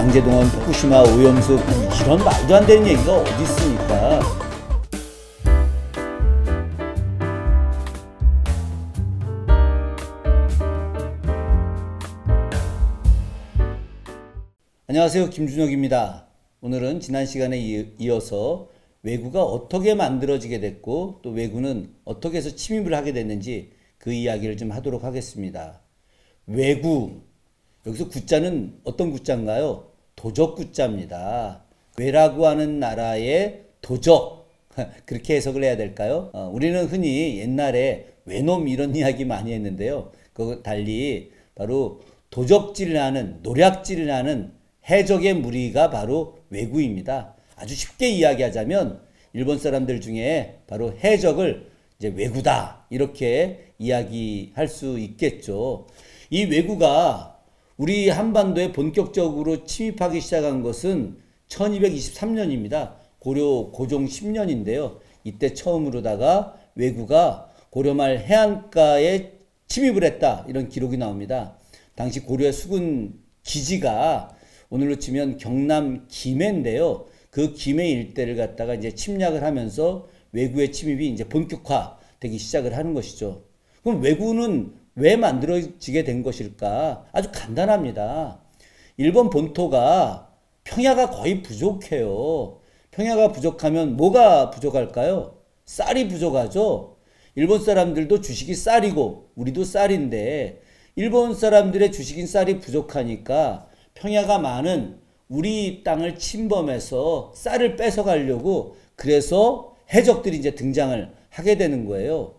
강제동원, 후쿠시마 오염수 이런 말도 안 되는 얘기가 어디 있습니까? 안녕하세요, 김준혁입니다. 오늘은 지난 시간에 이어서 왜구가 어떻게 만들어지게 됐고 또 왜구는 어떻게 해서 침입을 하게 됐는지 그 이야기를 좀 하도록 하겠습니다. 왜구, 여기서 구자는 어떤 구자인가요? 도적 구자입니다. 왜라고 하는 나라의 도적, 그렇게 해석을 해야 될까요? 우리는 흔히 옛날에 왜놈 이런 이야기 많이 했는데요. 그거 달리 바로 도적질을 하는, 노략질을 하는 해적의 무리가 바로 왜구입니다. 아주 쉽게 이야기하자면 일본 사람들 중에 바로 해적을 이제 왜구다 이렇게 이야기할 수 있겠죠. 이 왜구가 우리 한반도에 본격적으로 침입하기 시작한 것은 1223년입니다. 고려 고종 10년인데요. 이때 처음으로다가 왜구가 고려말 해안가에 침입을 했다 이런 기록이 나옵니다. 당시 고려의 수군 기지가 오늘로 치면 경남 김해인데요. 그 김해 일대를 갖다가 이제 침략을 하면서 왜구의 침입이 이제 본격화되기 시작을 하는 것이죠. 그럼 왜구는 왜 만들어지게 된 것일까? 아주 간단합니다. 일본 본토가 평야가 거의 부족해요. 평야가 부족하면 뭐가 부족할까요? 쌀이 부족하죠. 일본 사람들도 주식이 쌀이고 우리도 쌀인데 일본 사람들의 주식인 쌀이 부족하니까 평야가 많은 우리 땅을 침범해서 쌀을 뺏어가려고 그래서 해적들이 이제 등장을 하게 되는 거예요.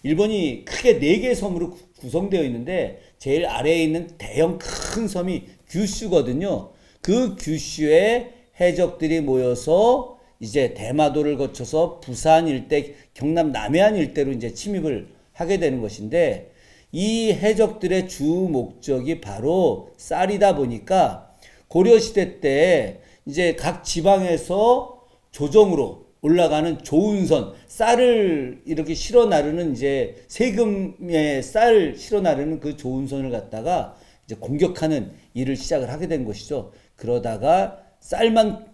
일본이 크게 4개의 섬으로 구성되어 있는데 제일 아래에 있는 대형 큰 섬이 규슈거든요. 그 규슈에 해적들이 모여서 이제 대마도를 거쳐서 부산 일대, 경남 남해안 일대로 이제 침입을 하게 되는 것인데 이 해적들의 주 목적이 바로 쌀이다 보니까 고려시대 때 이제 각 지방에서 조정으로 올라가는 조운선, 쌀을 이렇게 실어 나르는 이제 세금에 쌀 실어 나르는 그 조운선을 갖다가 이제 공격하는 일을 시작을 하게 된 것이죠. 그러다가 쌀만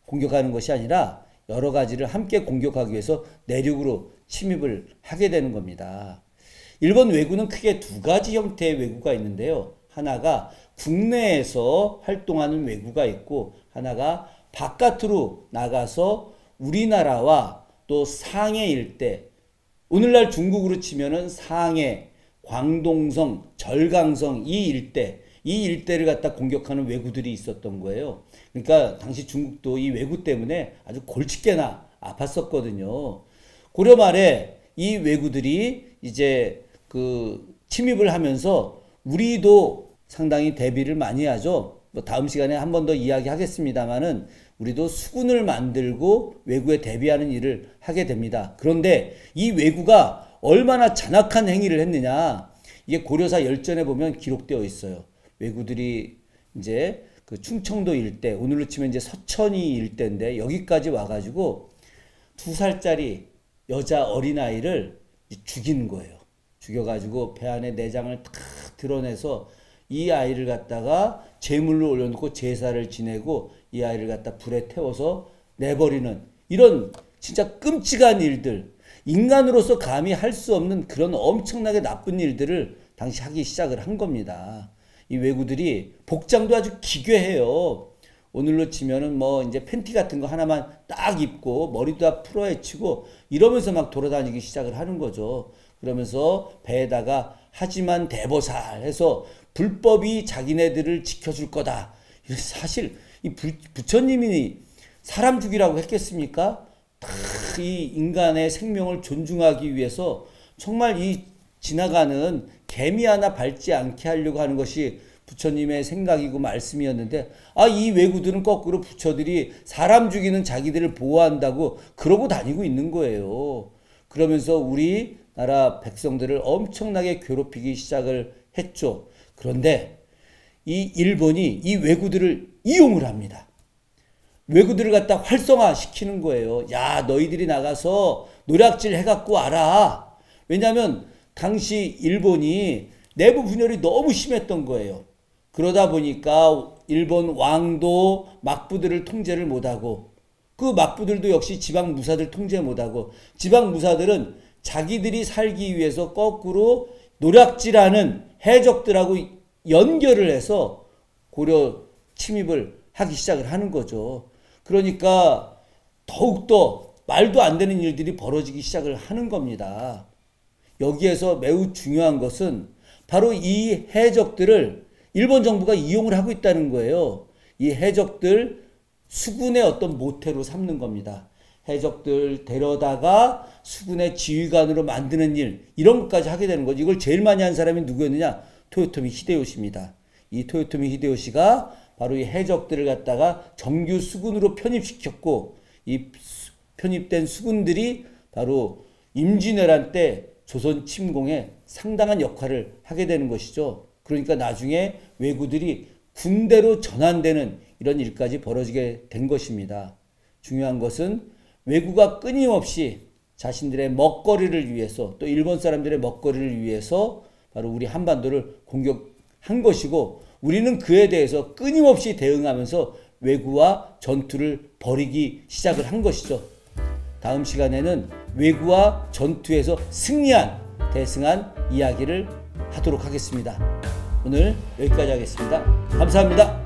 공격하는 것이 아니라 여러 가지를 함께 공격하기 위해서 내륙으로 침입을 하게 되는 겁니다. 일본 왜구는 크게 2가지 형태의 왜구가 있는데요. 하나가 국내에서 활동하는 왜구가 있고 하나가 바깥으로 나가서 우리나라와 또 상해 일대, 오늘날 중국으로 치면은 상해, 광동성, 절강성 이 일대를 갖다 공격하는 왜구들이 있었던 거예요. 그러니까 당시 중국도 이 왜구 때문에 아주 골칫게나 아팠었거든요. 고려 말에 이 왜구들이 이제 그 침입을 하면서 우리도 상당히 대비를 많이 하죠. 뭐 다음 시간에 한 번 더 이야기하겠습니다만은 우리도 수군을 만들고 왜구에 대비하는 일을 하게 됩니다. 그런데 이 왜구가 얼마나 잔악한 행위를 했느냐, 이게 고려사 열전에 보면 기록되어 있어요. 왜구들이 이제 그 충청도 일대, 오늘로 치면 이제 서천이 일대인데 여기까지 와가지고 2살짜리 여자 어린아이를 죽이는 거예요. 죽여가지고 배 안에 내장을 탁 드러내서 이 아이를 갖다가 제물로 올려놓고 제사를 지내고 이 아이를 갖다 불에 태워서 내버리는 이런 진짜 끔찍한 일들, 인간으로서 감히 할 수 없는 그런 엄청나게 나쁜 일들을 당시 하기 시작을 한 겁니다. 이 왜구들이 복장도 아주 기괴해요. 오늘로 치면은 뭐 이제 팬티 같은 거 하나만 딱 입고 머리도 다 풀어헤치고 이러면서 막 돌아다니기 시작을 하는 거죠. 그러면서 배에다가 하지만 대보살 해서 불법이 자기네들을 지켜줄 거다. 사실 이 부처님이 사람 죽이라고 했겠습니까? 이 인간의 생명을 존중하기 위해서 정말 이 지나가는 개미 하나 밟지 않게 하려고 하는 것이 부처님의 생각이고 말씀이었는데 이 왜구들은 거꾸로 부처들이 사람 죽이는 자기들을 보호한다고 그러고 다니고 있는 거예요. 그러면서 우리나라 백성들을 엄청나게 괴롭히기 시작을 했죠. 그런데 이 일본이 이 왜구들을 이용을 합니다. 왜구들을 갖다 활성화시키는 거예요. 야, 너희들이 나가서 노략질 해갖고 와라. 왜냐하면 당시 일본이 내부 분열이 너무 심했던 거예요. 그러다 보니까 일본 왕도 막부들을 통제를 못하고, 그 막부들도 역시 지방 무사들 통제 못하고, 지방 무사들은 자기들이 살기 위해서 거꾸로 노략질하는 해적들하고 연결을 해서 고려 침입을 하기 시작을 하는 거죠. 그러니까 더욱더 말도 안 되는 일들이 벌어지기 시작을 하는 겁니다. 여기에서 매우 중요한 것은 바로 이 해적들을 일본 정부가 이용을 하고 있다는 거예요. 이 해적들 수군의 어떤 모태로 삼는 겁니다. 해적들 데려다가 수군의 지휘관으로 만드는 일, 이런 것까지 하게 되는 거죠. 이걸 제일 많이 한 사람이 누구였느냐? 토요토미 히데요시입니다. 이 토요토미 히데요시가 바로 이 해적들을 갖다가 정규 수군으로 편입시켰고, 이 편입된 수군들이 바로 임진왜란 때 조선 침공에 상당한 역할을 하게 되는 것이죠. 그러니까 나중에 왜구들이 군대로 전환되는 이런 일까지 벌어지게 된 것입니다. 중요한 것은 왜구가 끊임없이 자신들의 먹거리를 위해서, 또 일본 사람들의 먹거리를 위해서 바로 우리 한반도를 공격한 것이고, 우리는 그에 대해서 끊임없이 대응하면서 왜구와 전투를 벌이기 시작을 한 것이죠. 다음 시간에는 왜구와 전투에서 승리한 대승한 이야기를 하도록 하겠습니다. 오늘 여기까지 하겠습니다. 감사합니다.